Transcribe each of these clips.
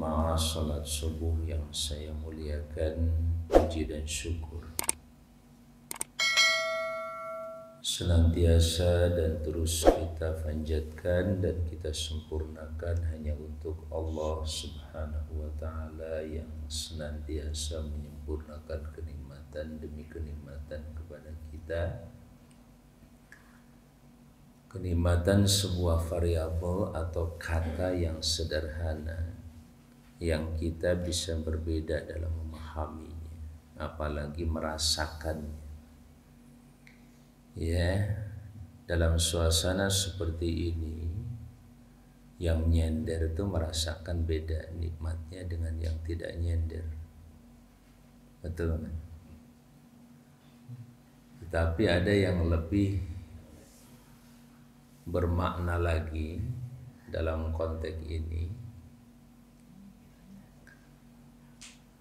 jamaah salat subuh yang saya muliakan, puji dan syukur senantiasa dan terus kita panjatkan dan kita sempurnakan hanya untuk Allah Subhanahu wa ta'ala yang senantiasa menyempurnakan kenikmatan demi kenikmatan kepada kita. Kenikmatan sebuah variabel atau kata yang sederhana yang kita bisa berbeda dalam memahaminya, apalagi merasakannya. Ya, dalam suasana seperti ini, yang nyender itu merasakan beda nikmatnya dengan yang tidak nyender. Betul kan? Tetapi ada yang lebih bermakna lagi dalam konteks ini,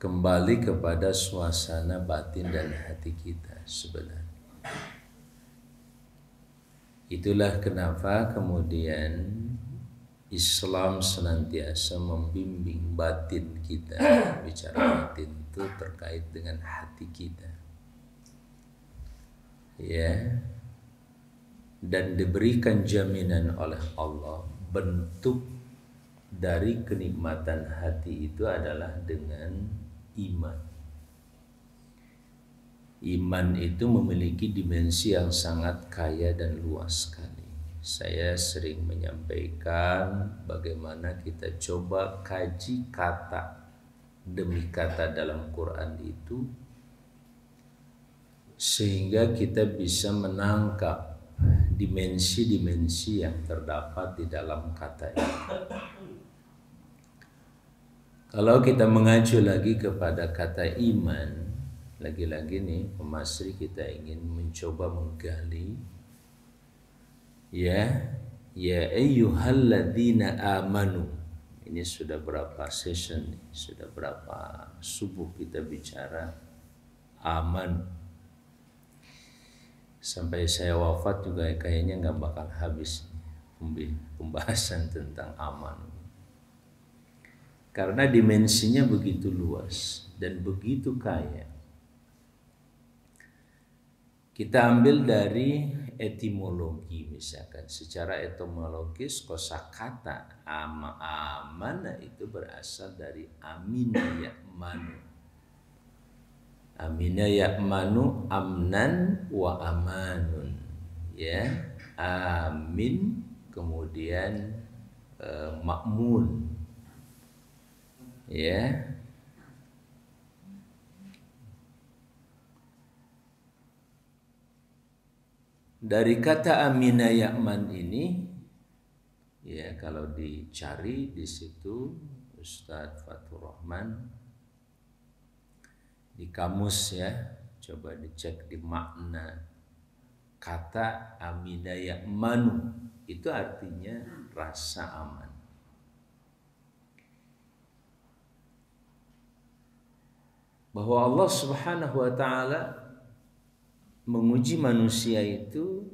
kembali kepada suasana batin dan hati kita sebenarnya. Itulah kenapa kemudian Islam senantiasa membimbing batin kita. Bicara batin itu terkait dengan hati kita, ya. Dan diberikan jaminan oleh Allah, bentuk dari kenikmatan hati itu adalah dengan iman. Iman itu memiliki dimensi yang sangat kaya dan luas sekali. Saya sering menyampaikan bagaimana kita coba kaji kata demi kata dalam Quran itu, sehingga kita bisa menangkap dimensi-dimensi yang terdapat di dalam kata ini. Kalau kita mengacu lagi kepada kata iman, lagi-lagi nih pemasri kita ingin mencoba menggali, ya ayyuhalladzina amanu. Ini sudah berapa session nih, sudah berapa subuh kita bicara aman. Sampai saya wafat juga kayaknya nggak bakal habis pembahasan tentang aman, karena dimensinya begitu luas dan begitu kaya. Kita ambil dari etimologi, misalkan secara etimologis kosakata amana itu berasal dari amina ya'manu. Amina ya'manu amnan wa amanun, ya. Amin kemudian makmun, ya. Dari kata amina ya'man ini, ya, kalau dicari di situ Ustadz Fathur Rahman di kamus, ya, coba dicek di makna kata amina ya'manu, itu artinya rasa aman. Bahwa Allah Subhanahu wa ta'ala menguji manusia itu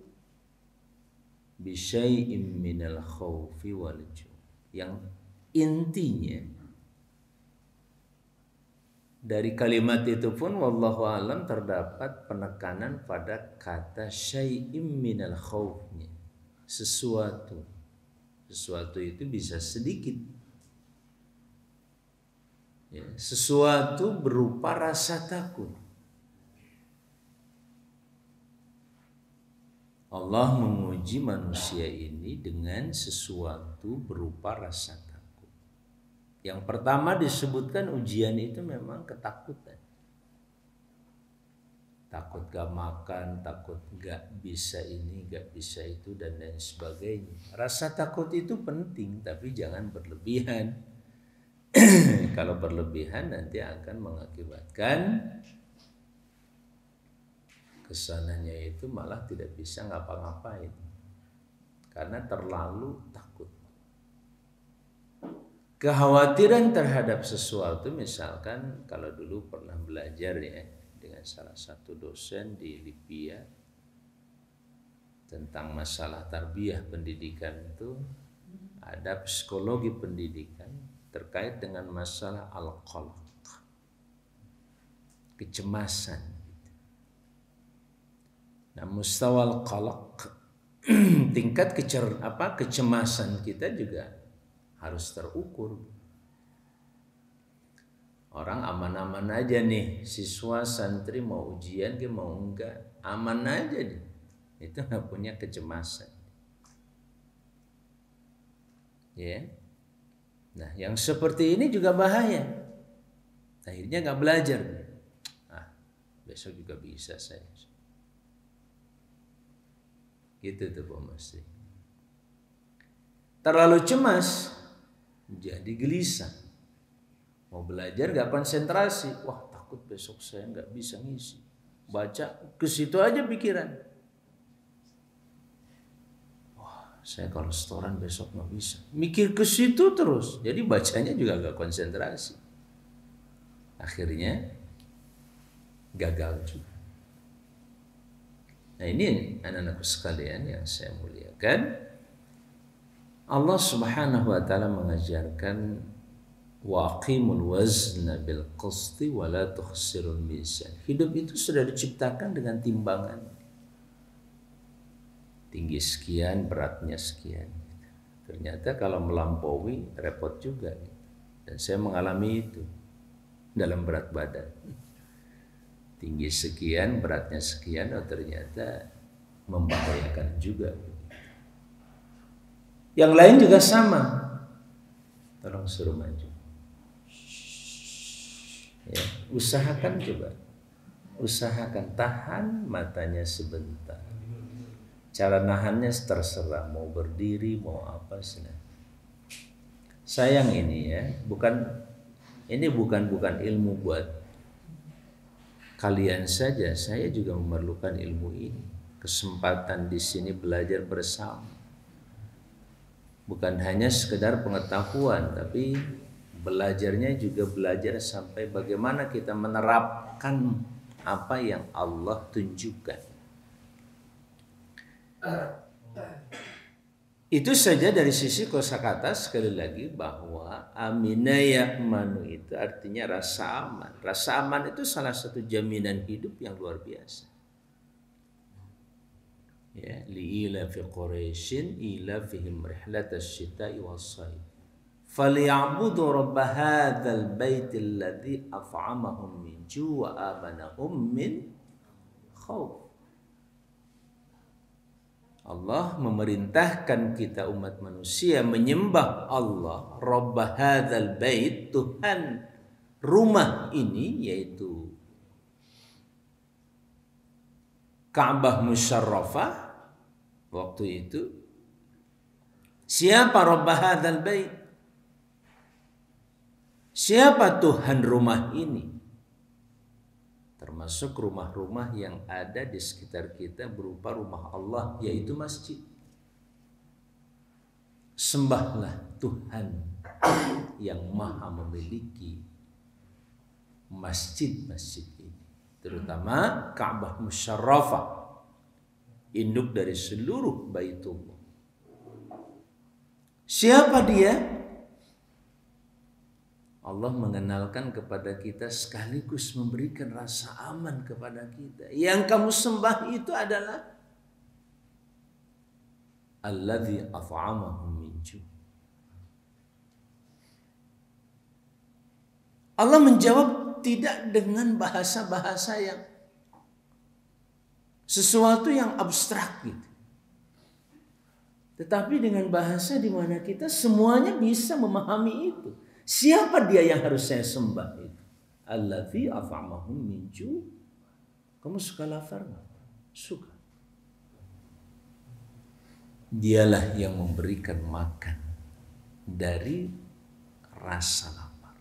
bisyai'im minal khawfi wal ju', yang intinya dari kalimat itu pun wallahu alam terdapat penekanan pada kata syai'im minal khawfnya. Sesuatu itu bisa sedikit, ya, sesuatu berupa rasa takut. Allah menguji manusia ini dengan sesuatu berupa rasa takut. Yang pertama disebutkan ujian itu memang ketakutan. Takut gak makan, takut gak bisa ini, gak bisa itu, dan lain sebagainya. Rasa takut itu penting, tapi jangan berlebihan. Kalau berlebihan nanti akan mengakibatkan kesananya itu malah tidak bisa ngapa-ngapain karena terlalu takut. Kekhawatiran terhadap sesuatu, misalkan kalau dulu pernah belajar, ya, dengan salah satu dosen di Libya tentang masalah tarbiyah pendidikan, itu ada psikologi pendidikan terkait dengan masalah al-qalaq, kecemasan. Nah, mustawa al-qalaq, tingkat kecemasan kita juga harus terukur. Orang aman-aman aja nih, siswa santri mau ujian ke mau enggak, aman aja nih. Itu nggak punya kecemasan. Ya. Nah, yang seperti ini juga bahaya. Akhirnya nggak belajar. Besok juga bisa saya. Gitu tuh Pak Masri. Terlalu cemas, jadi gelisah. Mau belajar nggak konsentrasi. Wah, takut besok saya nggak bisa ngisi. Baca ke situ aja pikiran. Saya kalau setoran besok nggak bisa. Mikir ke situ terus. Jadi bacanya juga nggak konsentrasi. Akhirnya gagal juga. Nah, ini anak-anakku sekalian yang saya muliakan. Allah Subhanahu wa taala mengajarkan waqimul wazna bil qisti wa la tukhsirul mizan. Hidup itu sudah diciptakan dengan timbangan. Tinggi sekian, beratnya sekian. Ternyata kalau melampaui repot juga. Dan saya mengalami itu dalam berat badan. Tinggi sekian, beratnya sekian, ternyata membahayakan juga. Yang lain juga sama. Tolong suruh maju. Ya, usahakan coba. Usahakan tahan matanya sebentar. Cara nahannya terserah, mau berdiri, mau apa sudah. Sayang ini ya, bukan ilmu buat kalian saja. Saya juga memerlukan ilmu ini. Kesempatan di sini belajar bersama. Bukan hanya sekedar pengetahuan, tapi belajarnya juga belajar sampai bagaimana kita menerapkan apa yang Allah tunjukkan. Itu saja dari sisi kosakata. Sekali lagi bahwa amina ya'manu itu artinya rasa aman. Rasa aman itu salah satu jaminan hidup yang luar biasa. Ya, li'ila fi Quraisyin ila fihim rihlatas syita'i was-sayf. Falyabudu rabb hadzal baitil ladzi at'amahum min ju' wa amanahum min khauf. Allah memerintahkan kita umat manusia menyembah Allah Rabb hadzal bait, Tuhan rumah ini, yaitu Ka'bah Musyarrafah. Waktu itu siapa Rabb hadzal bait? Siapa Tuhan rumah ini? Termasuk rumah-rumah yang ada di sekitar kita berupa rumah Allah, yaitu masjid. Sembahlah Tuhan yang maha memiliki masjid-masjid ini, terutama Ka'bah Musyarrafah, induk dari seluruh Baitullah. Siapa dia? Allah mengenalkan kepada kita sekaligus memberikan rasa aman kepada kita. Yang kamu sembah itu adalah alladzi at'amahum min ju'. Allah menjawab tidak dengan bahasa-bahasa yang sesuatu yang abstrak gitu. Tetapi dengan bahasa di mana kita semuanya bisa memahami itu. Siapa dia yang harus saya sembah itu? Allazi at'amahum min ju'. Kamu suka lapar nggak? Suka. Dialah yang memberikan makan dari rasa lapar.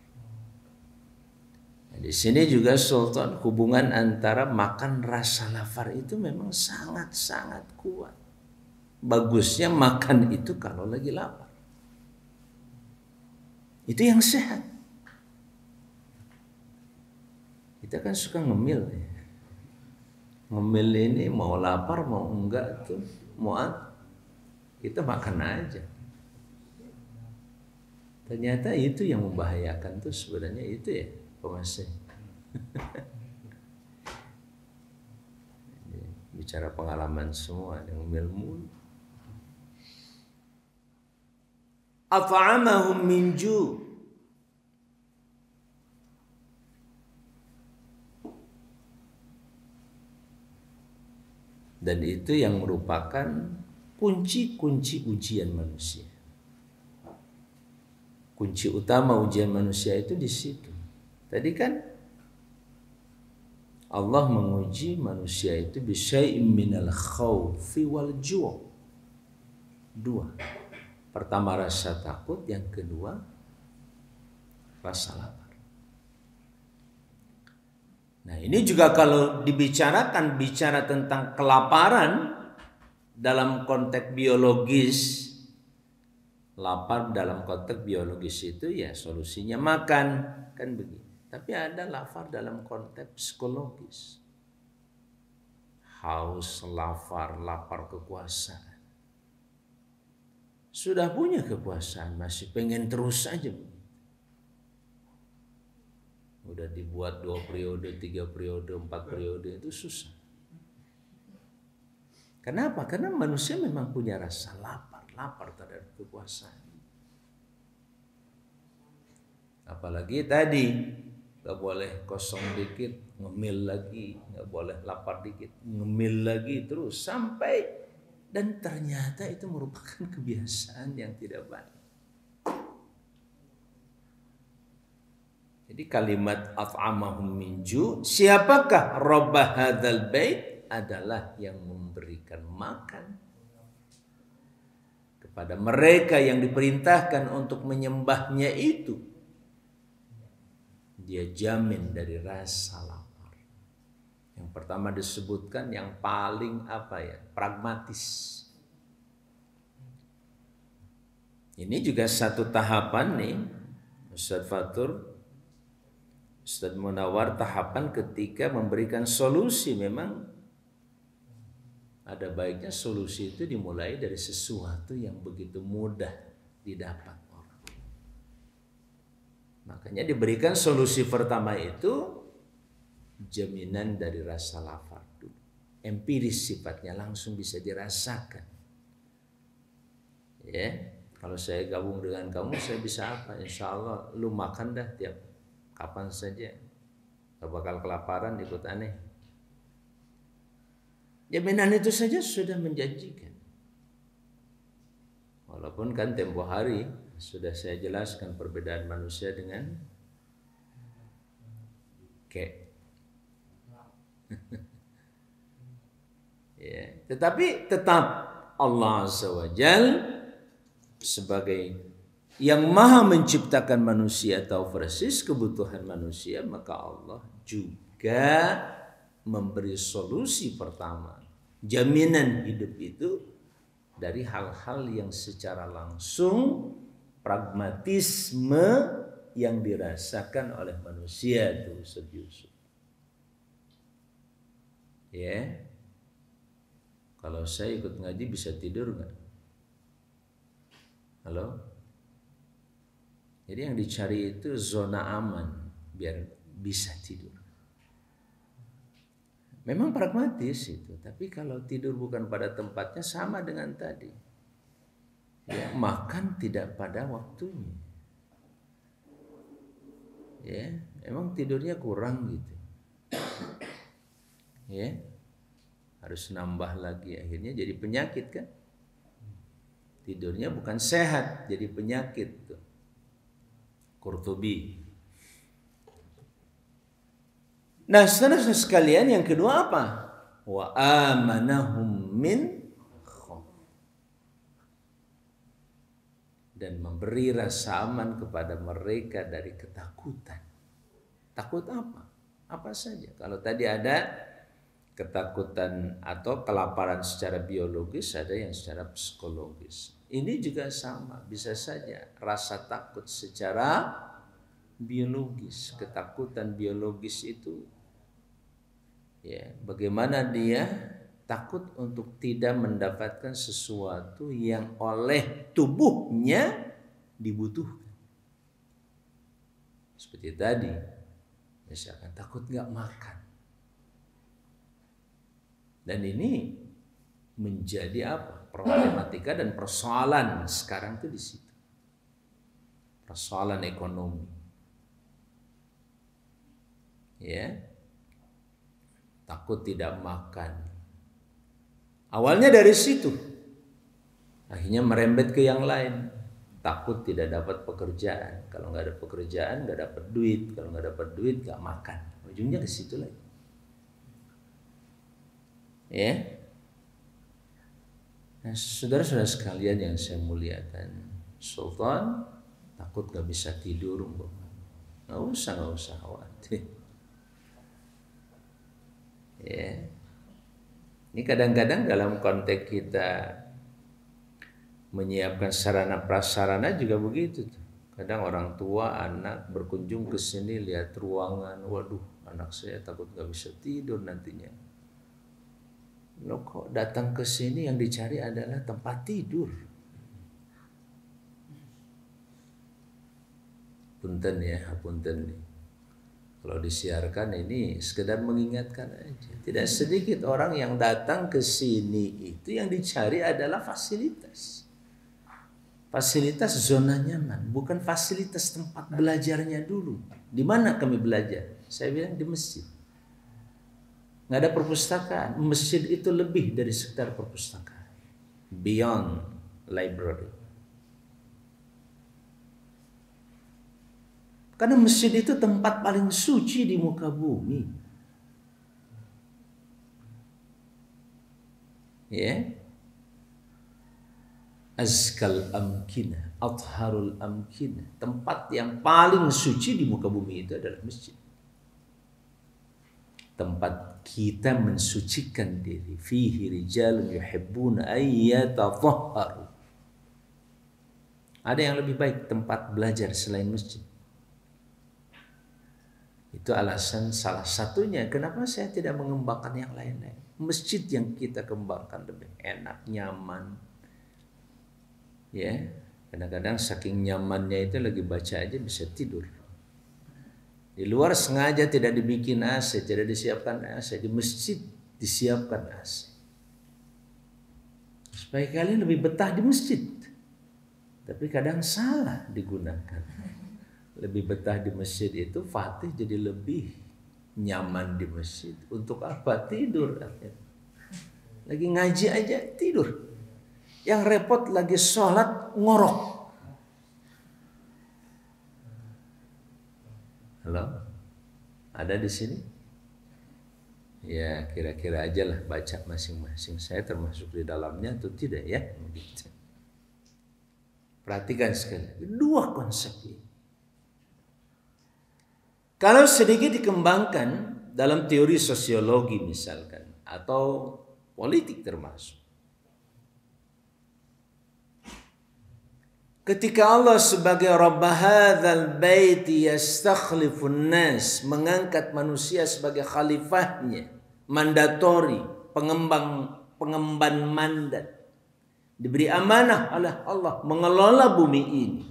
Nah, di sini juga Sultan, hubungan antara makan rasa lapar itu memang sangat-sangat kuat. Bagusnya makan itu kalau lagi lapar. Itu yang sehat. Kita kan suka ngemil ya. Ngemil ini mau lapar mau enggak tuh, mau kita makan aja. Ternyata itu yang membahayakan tuh sebenarnya itu ya penguasa. Bicara pengalaman semua yang ilmu. At'amahum min ju'. Dan itu yang merupakan kunci-kunci ujian manusia. Kunci utama ujian manusia itu di situ. Tadi kan Allah menguji manusia itu bisyai'im minal khawfi wal ju'. Dua. Pertama rasa takut, yang kedua rasa lapar. Nah, ini juga kalau dibicarakan bicara tentang kelaparan dalam konteks biologis. Lapar dalam konteks biologis itu ya solusinya makan, kan begitu. Tapi ada lapar dalam konteks psikologis. Haus, lapar kekuasaan. Sudah punya kekuasaan, masih pengen terus saja. Udah dibuat 2 periode, 3 periode, 4 periode, itu susah. Kenapa? Karena manusia memang punya rasa lapar terhadap kekuasaan. Apalagi tadi, gak boleh kosong dikit, ngemil lagi, gak boleh lapar dikit, ngemil lagi terus sampai, dan ternyata itu merupakan kebiasaan yang tidak baik. Jadi kalimat at'amahum min ju', siapakah rabb hadzal bait? Adalah yang memberikan makan kepada mereka yang diperintahkan untuk menyembahnya itu. Dia jamin dari rasa lapar. Yang pertama disebutkan yang paling pragmatis. Ini juga satu tahapan nih, Ustaz Fatur, Ustaz Munawar, tahapan ketika memberikan solusi. Memang ada baiknya solusi itu dimulai dari sesuatu yang begitu mudah didapat orang. Makanya diberikan solusi pertama itu jaminan dari rasa lapar dulu. Empiris sifatnya, langsung bisa dirasakan. Ya, kalau saya gabung dengan kamu, saya bisa apa? Insya Allah lu makan dah tiap kapan saja. Gak bakal kelaparan, ikut aneh. Jaminan itu saja sudah menjanjikan. Walaupun kan tempo hari sudah saya jelaskan perbedaan manusia dengan ya, tetapi tetap Allah Azza wa Jal sebagai yang maha menciptakan manusia, tahu persis kebutuhan manusia, maka Allah juga memberi solusi pertama, jaminan hidup itu dari hal-hal yang secara langsung pragmatisme yang dirasakan oleh manusia itu, Ustaz Yusuf. Ya, kalau saya ikut ngaji bisa tidur nggak? Halo? Jadi yang dicari itu zona aman biar bisa tidur. Memang pragmatis itu, tapi kalau tidur bukan pada tempatnya sama dengan tadi. Ya, makan tidak pada waktunya. Ya, emang tidurnya kurang gitu. Ya, harus nambah lagi, akhirnya jadi penyakit kan? Tidurnya bukan sehat, jadi penyakit tuh. Qurtubi. Nah, saudara sekalian, yang kedua apa? Wa amanahum min khauf. Dan memberi rasa aman kepada mereka dari ketakutan. Takut apa? Apa saja. Kalau tadi ada ketakutan atau kelaparan secara biologis, ada yang secara psikologis. Ini juga sama, bisa saja rasa takut secara biologis. Ketakutan biologis itu ya, bagaimana dia takut untuk tidak mendapatkan sesuatu yang oleh tubuhnya dibutuhkan. Seperti tadi, misalkan takut nggak makan. Dan ini menjadi apa? Problematika dan persoalan sekarang itu di situ. Persoalan ekonomi. Ya. Takut tidak makan. Awalnya dari situ. Akhirnya merembet ke yang lain. Takut tidak dapat pekerjaan. Kalau nggak ada pekerjaan, nggak dapat duit. Kalau nggak dapat duit, nggak makan. Ujungnya ke situ lagi. Ya, nah, saudara-saudara sekalian yang saya muliakan, Sultan takut gak bisa tidur, nggak usah khawatir. Ya, ini kadang-kadang dalam konteks kita menyiapkan sarana prasarana juga begitu. Kadang orang tua anak berkunjung ke sini lihat ruangan, waduh, anak saya takut gak bisa tidur nantinya. Lo kok datang ke sini yang dicari adalah tempat tidur. Punten ya, punten nih. Kalau disiarkan ini sekedar mengingatkan aja. Tidak sedikit orang yang datang ke sini itu yang dicari adalah fasilitas. Fasilitas zona nyaman, bukan fasilitas tempat belajarnya dulu. Di mana kami belajar? Saya bilang di masjid. Nggak ada perpustakaan. Masjid itu lebih dari sekedar perpustakaan. Beyond library. Karena masjid itu tempat paling suci di muka bumi. Ya. Azkal amkinah, atharul amkinah. Tempat yang paling suci di muka bumi itu adalah masjid. Tempat kita mensucikan diri. Fihi rijalun yuhibbuna ayyatahharu. Ada yang lebih baik tempat belajar selain masjid. Itu alasan salah satunya kenapa saya tidak mengembangkan yang lain-lain. Masjid yang kita kembangkan lebih enak, nyaman. Ya, kadang-kadang saking nyamannya itu lagi baca aja bisa tidur. Di luar sengaja tidak dibikin AC, tidak disiapkan AC. Di masjid disiapkan AC. Supaya kalian lebih betah di masjid. Tapi kadang salah digunakan. Lebih betah di masjid itu Fatih jadi lebih nyaman di masjid. Untuk apa? Tidur. Lagi ngaji aja tidur. Yang repot lagi sholat ngorok. Halo? Ada di sini? Ya kira-kira aja lah baca masing-masing. Saya termasuk di dalamnya atau tidak ya? Begitu. Perhatikan sekali. Dua konsep ini. Kalau sedikit dikembangkan dalam teori sosiologi misalkan. Atau politik termasuk. Ketika Allah sebagai Rabb hadzal bait yastakhlifun nas, mengangkat manusia sebagai khalifahnya, mandatori, pengemban mandat. Diberi amanah oleh Allah mengelola bumi ini.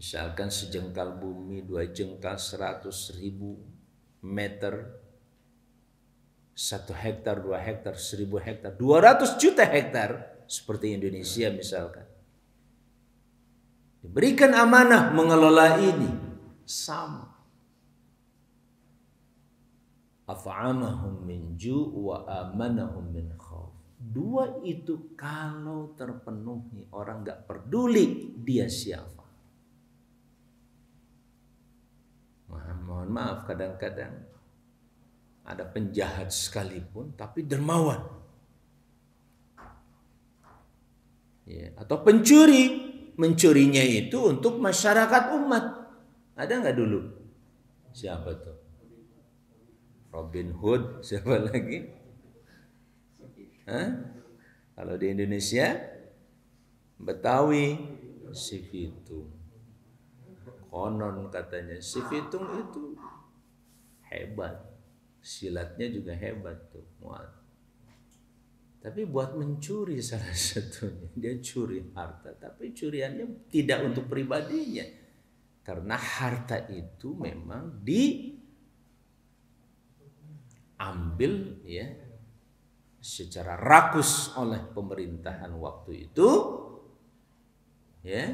Misalkan sejengkal bumi, 2 jengkal 100.000 meter, 1 hektar, 2 hektar, 1000 hektar, 200 juta hektar seperti Indonesia misalkan. Diberikan amanah mengelola ini sama. Af'amahum min ju' wa amanahum min khauf. Dua itu kalau terpenuhi orang gak peduli dia siapa. Mohon maaf kadang-kadang ada penjahat sekalipun tapi dermawan. Ya, atau pencuri. Mencurinya itu untuk masyarakat umat. Ada nggak dulu? Siapa tuh? Robin Hood, siapa lagi? Hah? Kalau di Indonesia, Betawi, si Pitung. Konon katanya si Pitung itu hebat. Silatnya juga hebat tuh. Tapi buat mencuri salah satunya. Dia curi harta. Tapi curiannya tidak untuk pribadinya. Karena harta itu memang diambil ya secara rakus oleh pemerintahan waktu itu, ya,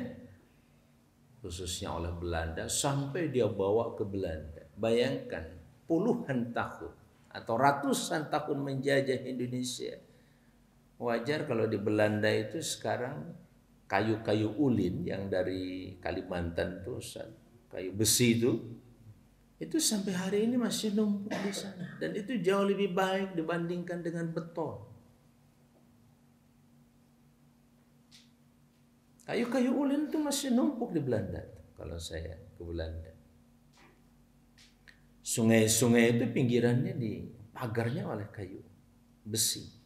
khususnya oleh Belanda, sampai dia bawa ke Belanda. Bayangkan puluhan tahun atau ratusan tahun menjajah Indonesia. Wajar kalau di Belanda itu sekarang kayu-kayu ulin yang dari Kalimantan tuh, kayu besi itu sampai hari ini masih numpuk di sana, dan itu jauh lebih baik dibandingkan dengan beton. Kayu-kayu ulin itu masih numpuk di Belanda kalau saya ke Belanda. Sungai-sungai itu pinggirannya dipagarnya oleh kayu besi.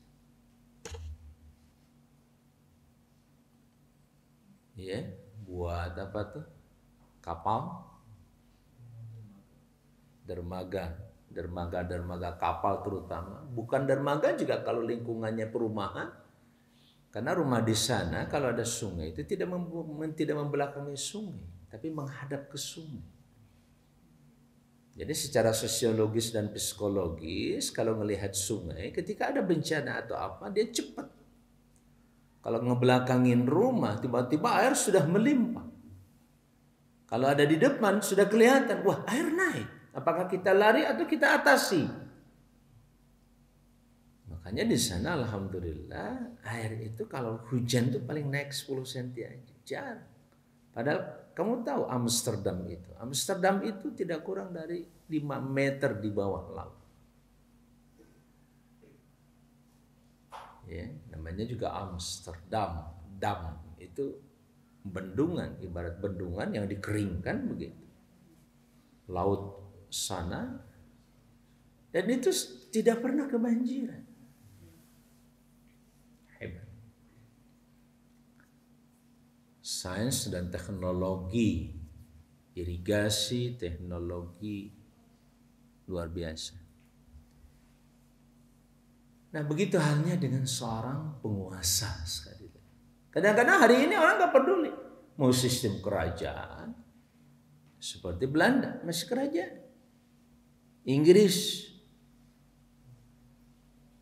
Ya, buat apa tuh? Kapal, dermaga kapal terutama. Bukan dermaga juga kalau lingkungannya perumahan. Karena rumah di sana kalau ada sungai itu tidak membelakangi sungai, tapi menghadap ke sungai. Jadi secara sosiologis dan psikologis kalau melihat sungai ketika ada bencana atau apa dia cepat. Kalau ngebelakangin rumah, tiba-tiba air sudah melimpah. Kalau ada di depan, sudah kelihatan, wah air naik. Apakah kita lari atau kita atasi? Makanya di sana alhamdulillah, air itu kalau hujan itu paling naik 10 cm aja. Jarang. Padahal kamu tahu Amsterdam itu tidak kurang dari 5 meter di bawah laut. Ya, namanya juga Amsterdam, dam itu bendungan, ibarat bendungan yang dikeringkan begitu. Laut sana, dan itu tidak pernah kebanjiran. Hebat. Sains dan teknologi, irigasi, teknologi luar biasa. Nah begitu halnya dengan seorang penguasa sekali. Kadang-kadang hari ini orang gak peduli. Mau sistem kerajaan. Seperti Belanda masih kerajaan. Inggris.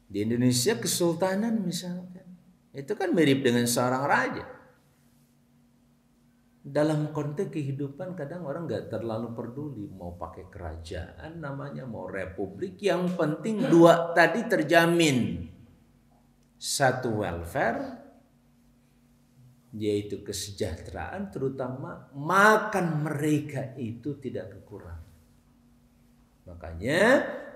Di Indonesia kesultanan misalkan. Itu kan mirip dengan seorang raja. Dalam konteks kehidupan kadang orang gak terlalu peduli mau pakai kerajaan namanya, mau republik, yang penting dua tadi terjamin. Satu welfare, yaitu kesejahteraan, terutama makan mereka itu tidak kekurangan. Makanya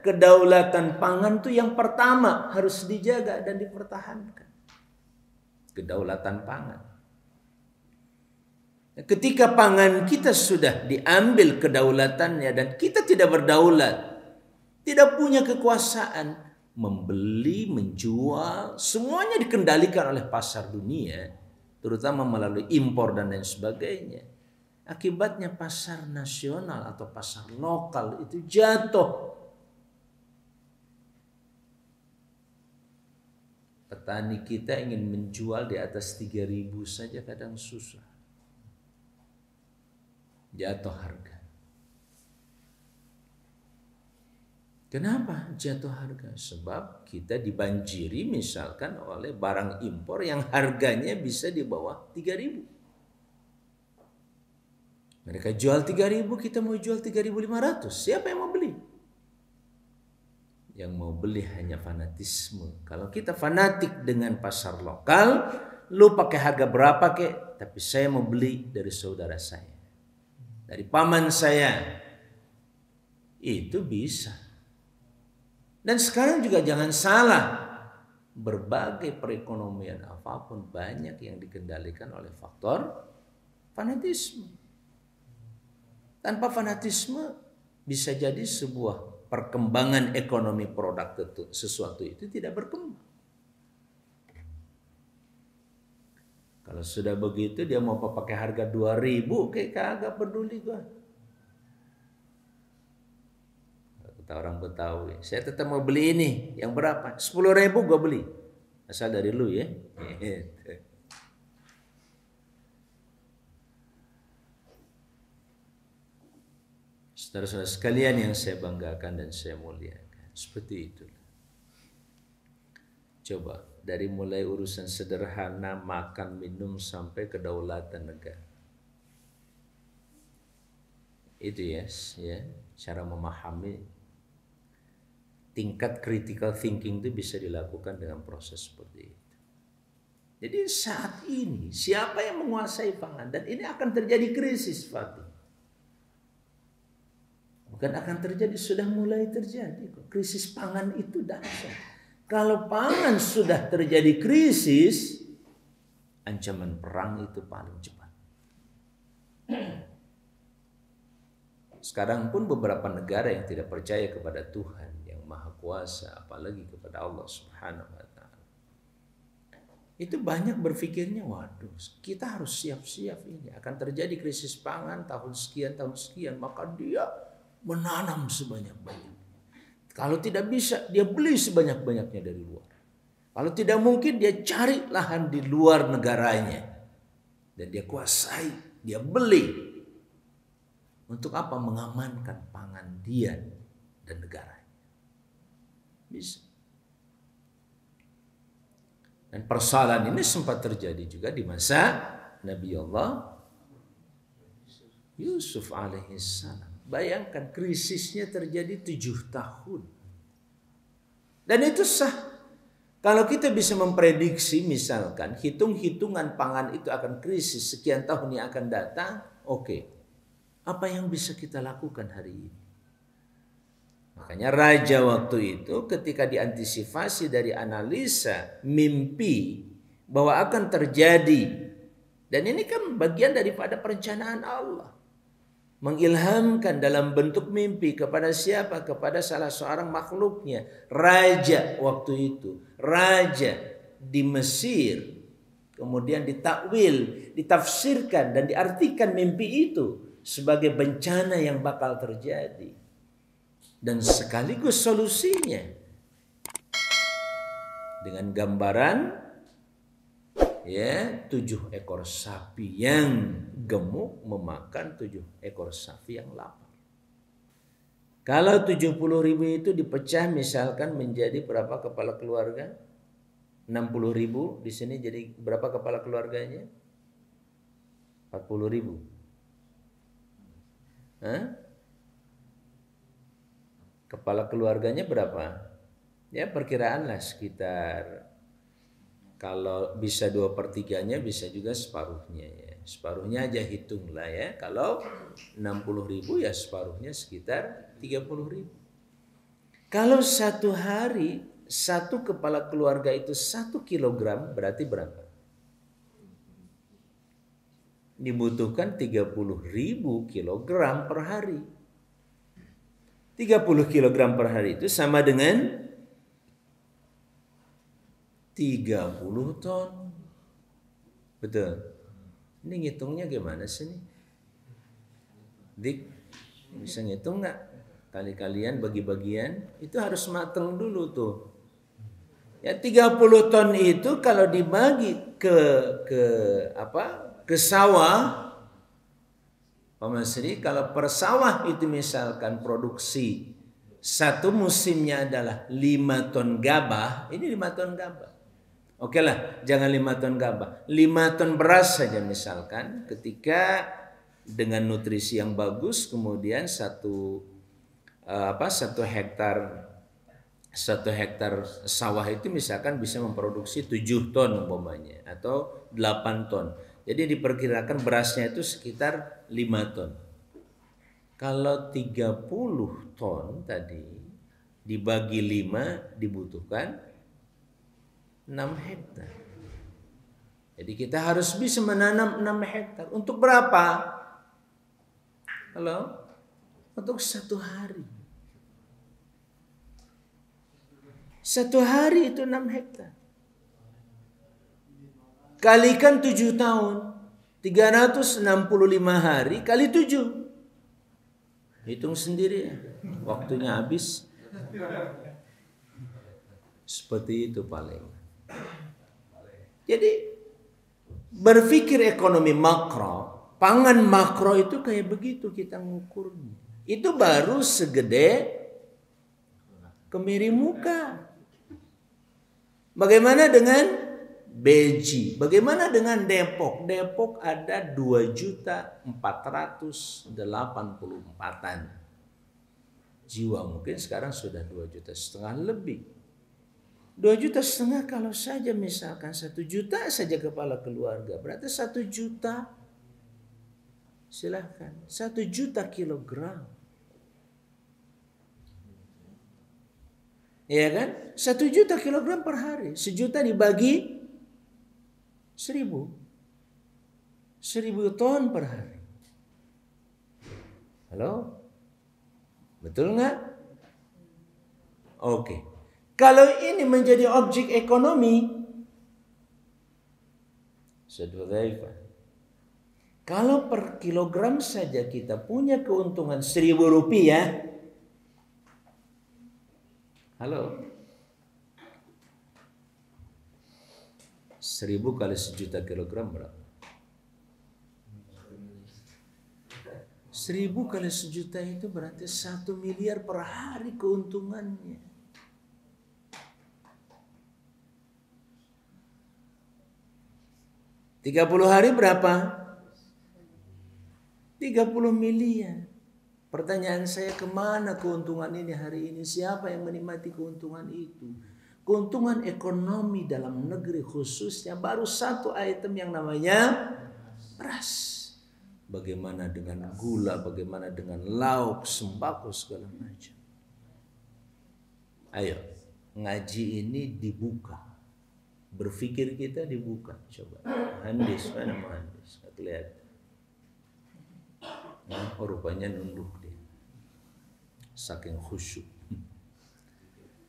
kedaulatan pangan itu yang pertama harus dijaga dan dipertahankan. Kedaulatan pangan. Ketika pangan kita sudah diambil kedaulatannya dan kita tidak berdaulat, tidak punya kekuasaan membeli, menjual, semuanya dikendalikan oleh pasar dunia, terutama melalui impor dan lain sebagainya. Akibatnya pasar nasional atau pasar lokal itu jatuh. Petani kita ingin menjual di atas 3.000 saja kadang susah. Jatuh harga. Kenapa jatuh harga? Sebab kita dibanjiri misalkan oleh barang impor yang harganya bisa di bawah 3.000. Mereka jual 3.000, kita mau jual 3.500. Siapa yang mau beli? Yang mau beli hanya fanatisme. Kalau kita fanatik dengan pasar lokal, lu pakai harga berapa kek, tapi saya mau beli dari saudara saya, dari paman saya, itu bisa. Dan sekarang juga jangan salah, berbagai perekonomian apapun banyak yang dikendalikan oleh faktor fanatisme. Tanpa fanatisme bisa jadi sebuah perkembangan ekonomi produk sesuatu itu tidak berkembang. Kalau sudah begitu dia mau pakai harga 2.000, kayak kagak peduli gua. Kata orang Betawi, saya tetap mau beli ini, yang berapa? 10.000 gua beli. Asal dari lu ya. Saudara-saudara sekalian yang saya banggakan dan saya muliakan, seperti itu. Coba dari mulai urusan sederhana makan minum sampai kedaulatan negara. Itu ya, cara memahami tingkat critical thinking itu bisa dilakukan dengan proses seperti itu. Jadi saat ini siapa yang menguasai pangan, dan ini akan terjadi krisis, Fatih. Bukan akan terjadi, sudah mulai terjadi. Krisis pangan itu dahsyat. Kalau pangan sudah terjadi krisis, ancaman perang itu paling cepat. Sekarang pun beberapa negara yang tidak percaya kepada Tuhan yang Maha Kuasa, apalagi kepada Allah Subhanahu wa Ta'ala, itu banyak berpikirnya, waduh, kita harus siap-siap, ini akan terjadi krisis pangan tahun sekian, maka dia menanam sebanyak-banyaknya. Kalau tidak bisa, dia beli sebanyak-banyaknya dari luar. Kalau tidak mungkin, dia cari lahan di luar negaranya dan dia kuasai, dia beli. Untuk apa? Mengamankan pangan dia dan negaranya. Bisa. Dan persoalan ini sempat terjadi juga di masa Nabi Allah Yusuf alaihissalam. Bayangkan krisisnya terjadi 7 tahun. Dan itu sah. Kalau kita bisa memprediksi, misalkan hitung-hitungan pangan itu akan krisis sekian tahun yang akan datang, oke. Apa yang bisa kita lakukan hari ini? Makanya raja waktu itu ketika diantisipasi dari analisa mimpi bahwa akan terjadi, dan ini kan bagian daripada perencanaan Allah, mengilhamkan dalam bentuk mimpi kepada siapa? Kepada salah seorang makhluknya, raja waktu itu, raja di Mesir. Kemudian ditakwil, ditafsirkan dan diartikan mimpi itu sebagai bencana yang bakal terjadi, dan sekaligus solusinya dengan gambaran 7 ekor sapi yang gemuk memakan 7 ekor sapi yang lapar. Kalau 70.000 itu dipecah misalkan menjadi berapa kepala keluarga? 60.000 di sini, jadi berapa kepala keluarganya? 40.000. Kepala keluarganya berapa? Ya perkiraan lah sekitar, kalau bisa 2/3-nya, bisa juga separuhnya ya. Separuhnya aja hitunglah ya. Kalau 60.000 ya separuhnya sekitar 30.000. Kalau satu hari satu kepala keluarga itu 1 kilogram, berarti berapa? Dibutuhkan 30.000 kilogram per hari. 30 kilogram per hari itu sama dengan 30 ton. Betul. Ini ngitungnya gimana sih nih? Dik, bisa ngitung nggak? Kali-kalian bagi-bagian, itu harus mateng dulu tuh. Ya 30 ton itu kalau dibagi ke sawah, Pak Masri, kalau per sawah itu misalkan produksi satu musimnya adalah 5 ton gabah, ini 5 ton gabah. Oke lah, jangan 5 ton gabah, 5 ton beras saja misalkan, ketika dengan nutrisi yang bagus, kemudian satu hektar sawah itu misalkan bisa memproduksi 7 ton umpamanya atau 8 ton. Jadi diperkirakan berasnya itu sekitar 5 ton. Kalau 30 ton tadi dibagi 5 dibutuhkan 6 hektar. Jadi kita harus bisa menanam 6 hektar. Untuk berapa? Halo? Untuk 1 hari. 1 hari itu 6 hektar. Kalikan 7 tahun. 365 hari kali 7. Hitung sendiri ya. Waktunya habis. Seperti itu paling. Jadi berpikir ekonomi makro, pangan makro itu kayak begitu kita ngukurnya. Itu baru segede kemiri muka. Bagaimana dengan Beji? Bagaimana dengan Depok? Depok ada 2.484.000 jiwa. Mungkin sekarang sudah 2,5 juta lebih. 2,5 juta kalau saja misalkan 1 juta saja kepala keluarga. Berarti 1 juta. Silahkan. 1 juta kilogram. Ya kan? 1 juta kilogram per hari. 1 juta dibagi 1.000 ton per hari. Halo? Betul nggak? Oke. Kalau ini menjadi objek ekonomi, kalau per kilogram saja kita punya keuntungan 1.000 rupiah. Halo? 1.000 kali 1 juta kilogram berapa? 1.000 kali 1 juta itu berarti 1 miliar per hari keuntungannya. Tiga 30 hari berapa? 30 miliar. Pertanyaan saya, kemana keuntungan ini hari ini? Siapa yang menikmati keuntungan itu? Keuntungan ekonomi dalam negeri khususnya baru satu item yang namanya beras. Bagaimana dengan gula, bagaimana dengan lauk, sembako, segala macam. Ayo, ngaji ini dibuka. Berpikir kita dibuka. Coba, Handis, mana Handis? Nggak kelihatan. Nah, rupanya nunduk dia. Saking khusyuk.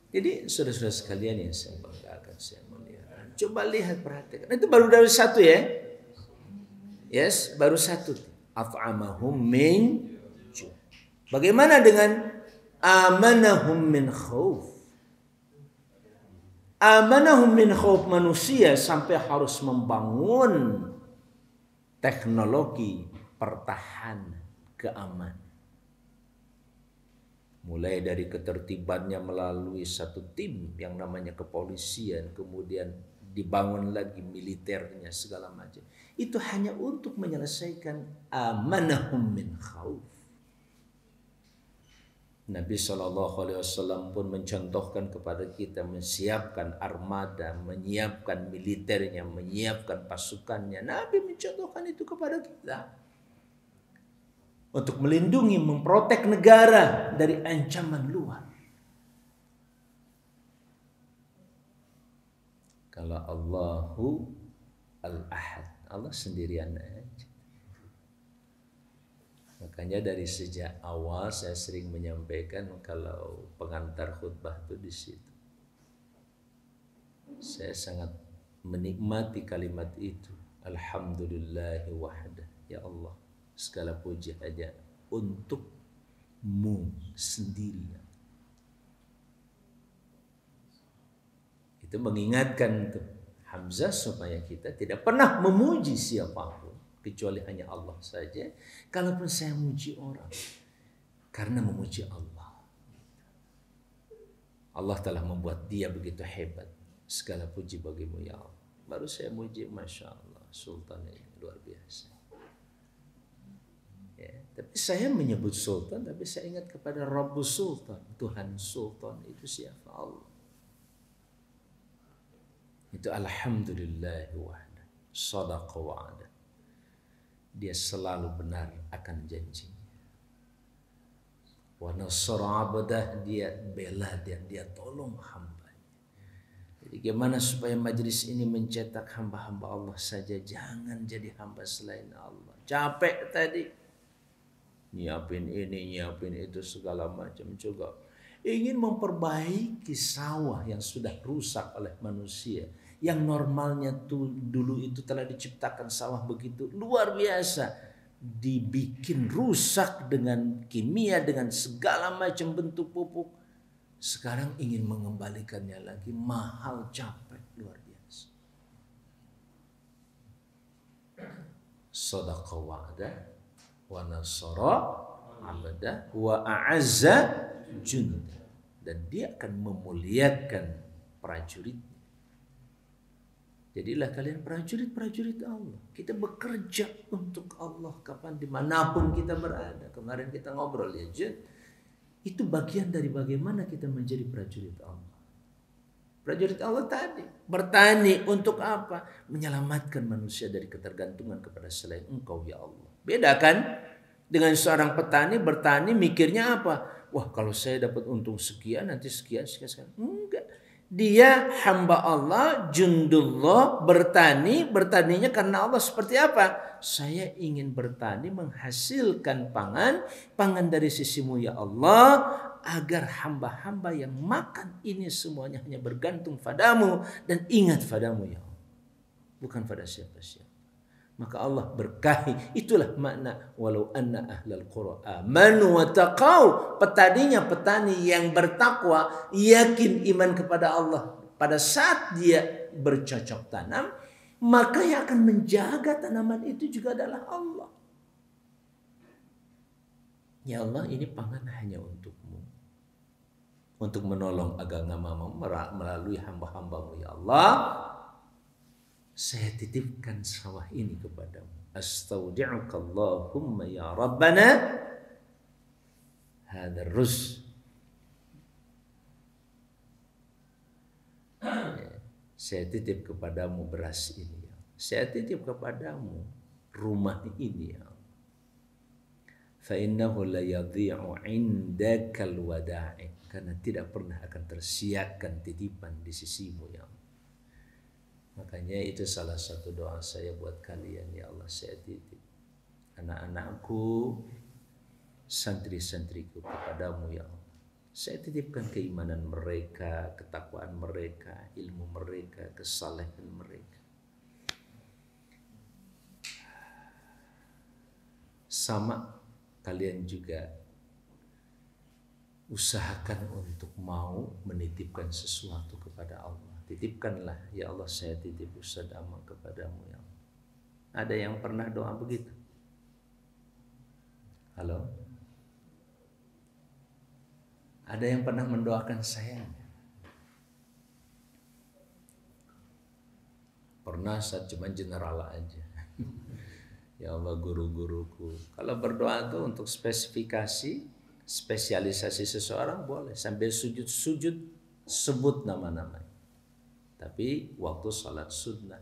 Jadi saudara-saudara sekalian yang saya banggakan, saya melihat. Coba lihat, perhatikan. Itu baru dari satu ya. Yes, baru satu. At'amahum min ju'. Bagaimana dengan amanahum min khauf? Amanahum min khauf, manusia sampai harus membangun teknologi pertahanan, keamanan. Mulai dari ketertibannya melalui satu tim yang namanya kepolisian, kemudian dibangun lagi militernya segala macam. Itu hanya untuk menyelesaikan amanahum min khauf. Nabi SAW pun mencontohkan kepada kita menyiapkan armada, menyiapkan militernya, menyiapkan pasukannya. Nabi mencontohkan itu kepada kita. Untuk melindungi, memprotek negara dari ancaman luar. Kalau Allahu al-Ahad, Allah sendirian aja. Makanya dari sejak awal saya sering menyampaikan kalau pengantar khutbah itu di situ. Saya sangat menikmati kalimat itu. Alhamdulillahi wahdah. Ya Allah, segala puji hanya untukmu sendiri. Itu mengingatkan tuh Hamzah supaya kita tidak pernah memuji siapapun kecuali hanya Allah saja. Kalaupun saya muji orang, karena memuji Allah. Allah telah membuat dia begitu hebat. Segala puji bagimu ya Allah. Baru saya muji, Masya Allah, Sultan ini luar biasa. Ya, tapi saya menyebut Sultan, tapi saya ingat kepada Rabbus Sultan, Tuhan Sultan itu siapa? Allah. Itu alhamdulillah wahda, sadaqa wa'ada. Dia selalu benar akan janjinya. Wa nasara abdah, dia bela dia tolong hambanya. Jadi gimana supaya majlis ini mencetak hamba-hamba Allah saja, jangan jadi hamba selain Allah. Capek tadi nyiapin ini, nyiapin itu segala macam juga. Ingin memperbaiki sawah yang sudah rusak oleh manusia. Yang normalnya tuh dulu itu telah diciptakan sawah begitu luar biasa, dibikin rusak dengan kimia, dengan segala macam bentuk pupuk. Sekarang ingin mengembalikannya lagi, mahal, capek, luar biasa. Shadaqa wa'ada wa nasara 'abdah wa a'azza junda, dan dia akan memuliakan prajurit. Jadilah kalian prajurit-prajurit Allah. Kita bekerja untuk Allah kapan dimanapun kita berada. Kemarin kita ngobrol ya, Jen. Itu bagian dari bagaimana kita menjadi prajurit Allah. Prajurit Allah tadi bertani untuk apa? Menyelamatkan manusia dari ketergantungan kepada selain Engkau ya Allah. Beda kan dengan seorang petani bertani mikirnya apa? Wah, kalau saya dapat untung sekian nanti sekian. Enggak. Dia hamba Allah, jundullah, bertaninya karena Allah seperti apa? Saya ingin bertani menghasilkan pangan dari sisimu ya Allah, agar hamba-hamba yang makan ini semuanya hanya bergantung padamu dan ingat padamu ya Allah, bukan pada siapa-siapa. Maka Allah berkahi. Itulah makna walau anna ahlal qura amanu wa taqau. Petani yang bertakwa, yakin iman kepada Allah. Pada saat dia bercocok tanam, maka yang akan menjaga tanaman itu juga adalah Allah. Ya Allah, ini pangan hanya untukmu, untuk menolong agamamu melalui hamba-hambamu ya Allah. Saya titipkan sawah ini kepadamu. Astaudi'ukallahumma ya Rabbana hadar ruz. Saya titip kepadamu beras ini. Saya titip kepadamu rumah ini ya. Fa innahu la yadhi'u 'indakal wada'i. Karena tidak pernah akan tersiakan titipan di sisimu ya Allah. Makanya itu salah satu doa saya buat kalian ya Allah. Saya titip anak-anakku, santri-santriku kepadamu ya Allah. Saya titipkan keimanan mereka, ketakwaan mereka, ilmu mereka, kesalehan mereka. Sama kalian juga usahakan untuk mau menitipkan sesuatu kepada Allah. Titipkanlah ya Allah, saya titip Ustaz Amal kepadamu ya Allah. Ada yang pernah doa begitu? Halo? Ada yang pernah mendoakan saya? Pernah, saat cuma general aja. Ya Allah, guru-guruku. Kalau berdoa tuh untuk spesialisasi seseorang boleh. Sambil sujud-sujud sebut nama-nama. Tapi waktu sholat sunnah.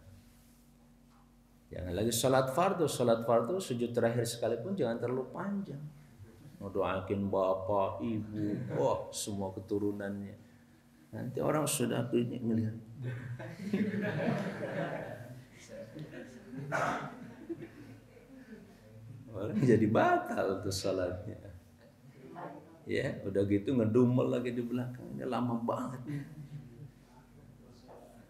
Jangan lagi sholat fardu. Sholat fardu sujud terakhir sekalipun jangan terlalu panjang. Mau doakin bapak, ibu, semua keturunannya. Nanti orang sudah ngelihat. Orang jadi batal tuh sholatnya. Ya, udah gitu ngedumel lagi di belakang. Ini lama banget.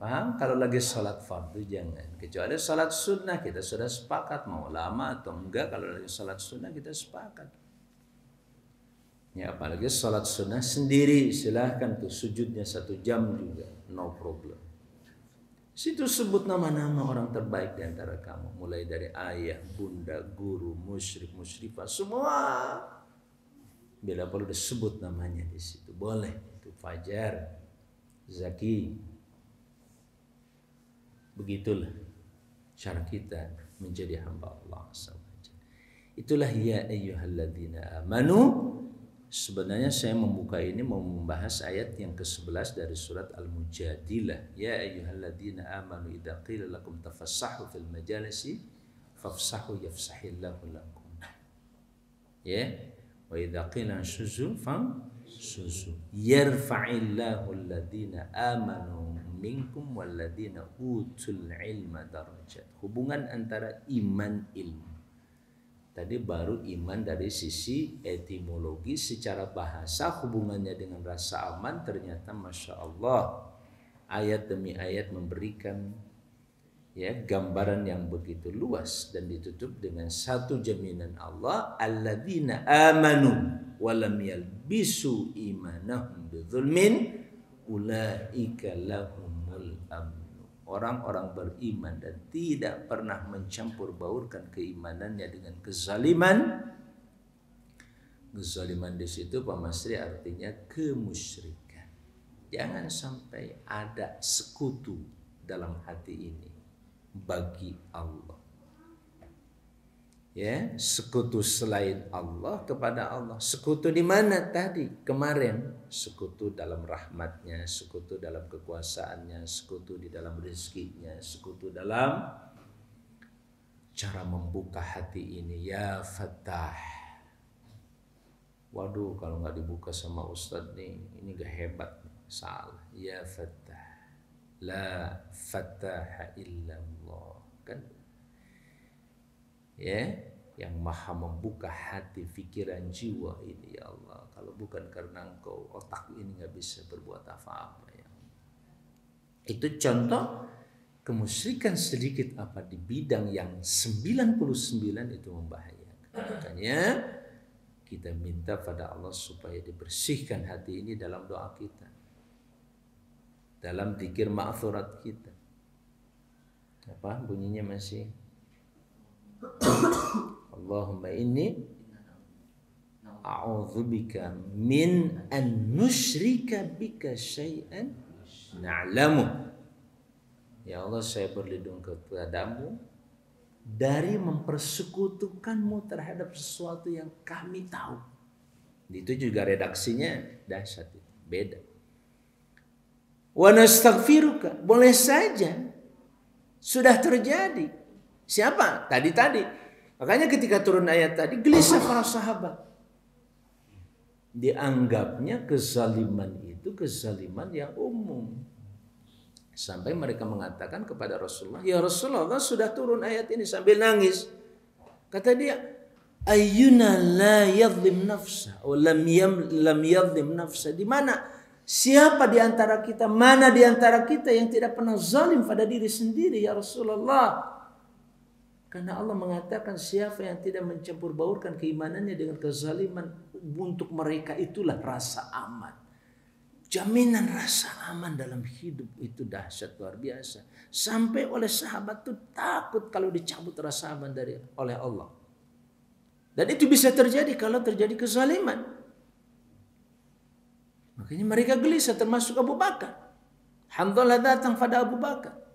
Paham? Kalau lagi sholat fardu jangan. Kecuali sholat sunnah kita sudah sepakat mau lama atau enggak. Kalau lagi sholat sunnah kita sepakat. Ya, apalagi sholat sunnah sendiri, silahkan tuh sujudnya 1 jam juga, no problem. Situ sebut nama-nama orang terbaik di antara kamu, mulai dari ayah, bunda, guru, musyrik, musyrifah, semua. Bila perlu disebut namanya di situ, boleh. Itu Fajar, Zaki. Begitulah cara kita menjadi hamba Allah SWT. Itulah ya ayyuhalladzina amanu. Sebenarnya saya membuka ini mau membahas ayat yang ke-11 dari surat Al-Mujadilah. Ya ayyuhalladzina amanu idza qila lakum tafassahu fil majalisi fafsahu yafsahillahu lakum. Ya, wa idza qila shuzu famshuzu yarfa'illahu alladzina amanu minkum walladzina utul ilma darajat. Hubungan antara iman ilmu. Tadi baru iman dari sisi etimologi, secara bahasa hubungannya dengan rasa aman. Ternyata Masya Allah, ayat demi ayat memberikan ya gambaran yang begitu luas dan ditutup dengan satu jaminan Allah, alladzina amanu walam yalbisu imanahum bidzulmin ulaika lahumul amn. Orang-orang beriman dan tidak pernah mencampur baurkan keimanannya dengan kezaliman, Kezaliman di situ Pak Masri artinya kemusyrikan. Jangan sampai ada sekutu dalam hati ini bagi Allah. Ya, sekutu selain Allah kepada Allah. Sekutu di mana tadi? Kemarin sekutu dalam rahmatnya, sekutu dalam kekuasaannya, sekutu di dalam rezekinya, sekutu dalam cara membuka hati ini. Ya Fattah. Waduh, kalau nggak dibuka sama Ustadz nih, ini gak hebat. Salah. Ya Fattah. La Fattaha illallah. Kan? Ya, yang maha membuka hati, pikiran, jiwa ini ya Allah. Kalau bukan karena Engkau, otak ini nggak bisa berbuat apa-apa ya. Itu contoh kemusyrikan sedikit apa di bidang yang 99 itu membahayakan. Makanya kita minta pada Allah supaya dibersihkan hati ini dalam doa kita, dalam zikir ma'thurat kita. Apa bunyinya masih? Allahumma inni a'udzubika min an nusyrika bika syai'an na'lamu. Ya Allah, saya berlindung kepadamu dari mempersekutukanmu terhadap sesuatu yang kami tahu. Itu juga redaksinya dahsyat, beda. Wa nastaghfiruka, boleh saja sudah terjadi. Siapa? Tadi. Makanya ketika turun ayat tadi, gelisah para sahabat. Dianggapnya kezaliman itu kezaliman yang umum. Sampai mereka mengatakan kepada Rasulullah, ya Rasulullah, sudah turun ayat ini, sambil nangis. Kata dia, ayyuna la yadhlim nafsa wa lam yadhlim nafsa. Di mana? Siapa di antara kita, mana di antara kita yang tidak pernah zalim pada diri sendiri ya Rasulullah? Karena Allah mengatakan siapa yang tidak mencampur baurkan keimanannya dengan kezaliman, untuk mereka itulah rasa aman. Jaminan rasa aman dalam hidup itu dahsyat luar biasa. Sampai oleh sahabat itu takut kalau dicabut rasa aman oleh Allah. Dan itu bisa terjadi kalau terjadi kezaliman. Makanya mereka gelisah, termasuk Abu Bakar. Hanzalah datang pada Abu Bakar.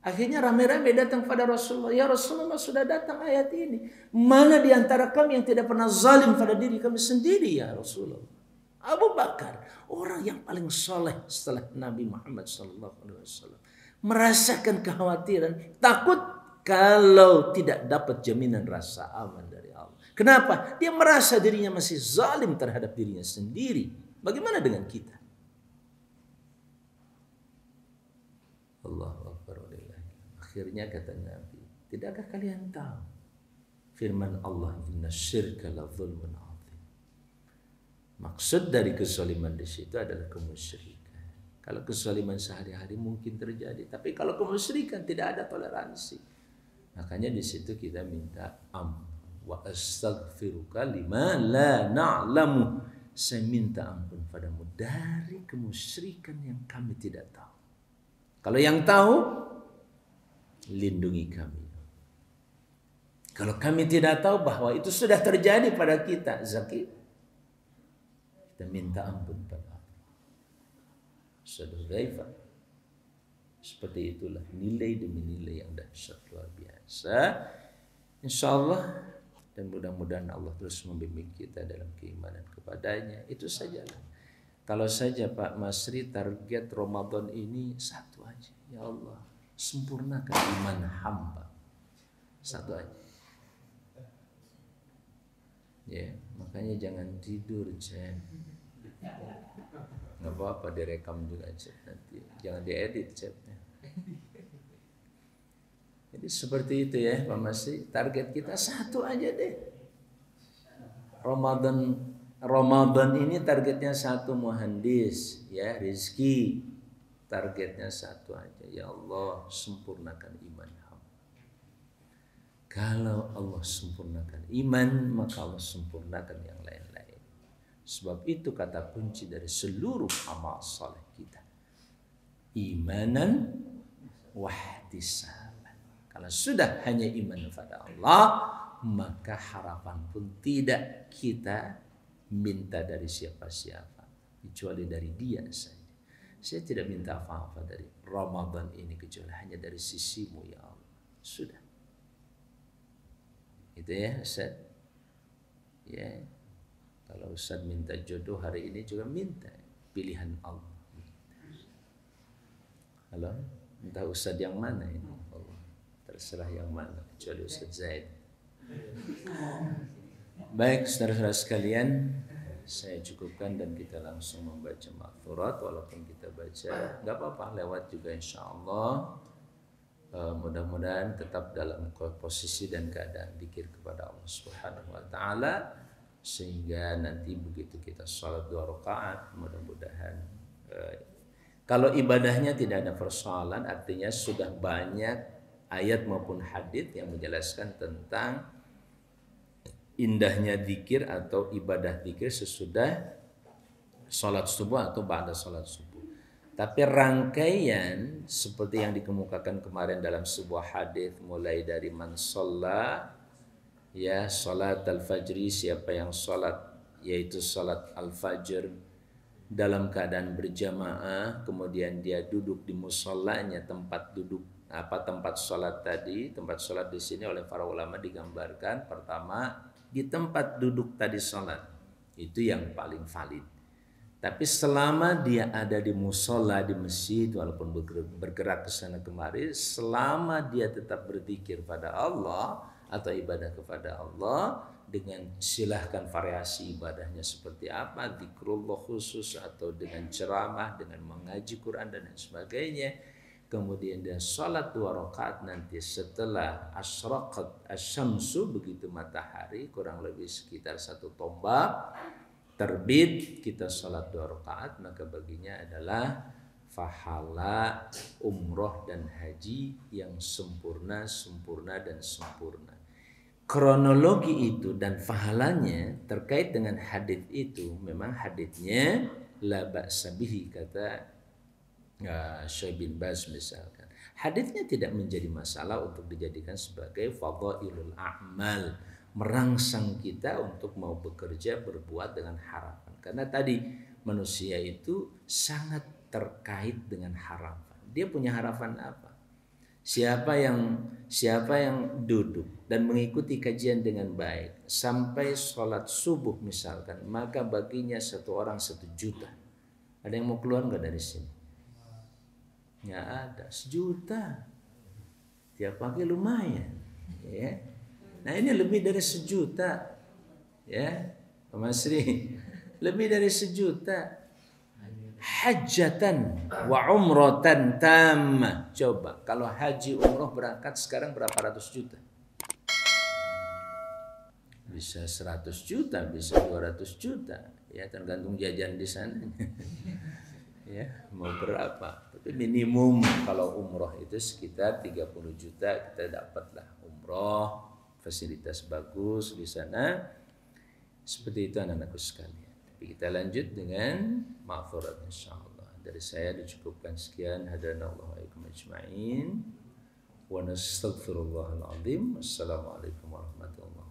Akhirnya rame-rame datang pada Rasulullah. Ya Rasulullah, sudah datang ayat ini. Mana di antara kami yang tidak pernah zalim pada diri kami sendiri ya Rasulullah? Abu Bakar, orang yang paling soleh setelah Nabi Muhammad SAW, merasakan kekhawatiran, takut kalau tidak dapat jaminan rasa aman dari Allah. Kenapa? Dia merasa dirinya masih zalim terhadap dirinya sendiri. Bagaimana dengan kita? Allahu Akbar. Akhirnya kata Nabi, tidakkah kalian tahu firman Allah, inna syirka la dzulmun adzim. Maksud dari kezaliman di situ adalah kemusyrikan. Kalau kezaliman sehari-hari mungkin terjadi, tapi kalau kemusyrikan tidak ada toleransi. Makanya di situ kita minta wa astaghfiruka lima la na'lamu. Saya minta ampun padamu dari kemusyrikan yang kami tidak tahu. Kalau yang tahu, lindungi kami. Kalau kami tidak tahu bahwa itu sudah terjadi pada kita, Zaki, kita minta ampun pada Allah. Saudara, seperti itulah nilai demi nilai yang dahsyat luar biasa. Insya Allah, dan mudah-mudahan Allah terus membimbing kita dalam keimanan kepadanya. Itu sajalah. Kalau saja Pak Masri target Ramadan ini satu aja, ya Allah, sempurnakan iman hamba. Satu aja. Ya, makanya jangan tidur, Cep. Nggak apa-apa direkam juga, Cep, nanti. Jangan diedit, Cep. Jadi seperti itu ya, Pak Masri. Target kita satu aja deh. Ramadan ini targetnya satu, muhandis, ya, rizki. Targetnya satu aja, ya Allah, sempurnakan iman hamba. Kalau Allah sempurnakan iman, maka Allah sempurnakan yang lain-lain. Sebab itu kata kunci dari seluruh amal saleh kita, imanan wahtisaban. Kalau sudah hanya iman kepada Allah, maka harapan pun tidak kita minta dari siapa-siapa kecuali dari Dia saja. Saya tidak minta apa-apa dari Ramadan ini kecuali hanya dari sisimu ya Allah. Sudah. Itu ya Ustaz. Ya. Kalau Ustaz minta jodoh hari ini juga minta pilihan Allah. Halo, entah Ustaz yang mana ini? Allah. Terserah yang mana, kecuali Ustaz Zaid. Baik, saudara-saudara sekalian, saya cukupkan dan kita langsung membaca ma'thurat. Walaupun kita baca, nggak apa-apa, lewat juga insya Allah. Mudah-mudahan tetap dalam posisi dan keadaan dzikir kepada Allah Subhanahu wa taala, sehingga nanti begitu kita sholat 2 rakaat mudah-mudahan kalau ibadahnya tidak ada persoalan, artinya sudah banyak ayat maupun hadits yang menjelaskan tentang indahnya dzikir atau ibadah dzikir sesudah sholat subuh atau ba'da sholat subuh. Tapi rangkaian seperti yang dikemukakan kemarin dalam sebuah hadis, mulai dari man sholla, ya sholat al-fajri, siapa yang sholat yaitu sholat al-fajr dalam keadaan berjamaah, kemudian dia duduk di mushollanya, tempat duduk tempat sholat tadi. Tempat sholat di sini oleh para ulama digambarkan pertama di tempat duduk tadi sholat, itu yang paling valid. Tapi selama dia ada di musholla, di masjid, walaupun bergerak ke sana kemari, selama dia tetap berzikir pada Allah atau ibadah kepada Allah, dengan silahkan variasi ibadahnya seperti apa, zikrullah khusus atau dengan ceramah, dengan mengaji Quran dan lain sebagainya. Kemudian dia sholat 2 rakaat nanti setelah asyraqat asyamsu, begitu matahari kurang lebih sekitar 1 tombak terbit, kita sholat 2 rakaat, maka baginya adalah pahala umroh dan haji yang sempurna dan sempurna. Kronologi itu dan pahalanya terkait dengan hadits itu, memang haditsnya la ba'sa bihi, kata Syekh bin Baz misalkan. Haditsnya tidak menjadi masalah untuk dijadikan sebagai fadhailul a'mal, merangsang kita untuk mau bekerja, berbuat dengan harapan. Karena tadi manusia itu sangat terkait dengan harapan. Dia punya harapan apa? Siapa yang duduk dan mengikuti kajian dengan baik sampai sholat subuh misalkan, maka baginya 1 orang 1 juta. Ada yang mau keluar nggak dari sini? Nggak ada, 1 juta. Tiap pagi lumayan, ya. Nah ini lebih dari 1 juta, ya Pak Masri, lebih dari 1 juta. Hajjatan wa umrotan tamah. Coba kalau haji umroh berangkat sekarang berapa ratus juta? Bisa 100 juta, bisa 200 juta, ya tergantung jajan di sana. Ya mau berapa? Tapi minimum kalau umroh itu sekitar 30 juta kita dapatlah umroh. Fasilitas bagus di sana. Seperti itu anak-anakku sekalian. Tapi kita lanjut dengan ma'thurat insyaallah. Dari saya dicukupkan sekian. Hadanallahu wa iyyakum ajma'in. Wa nastaghfirullahal azim. Wassalamualaikum warahmatullahi wabarakatuh.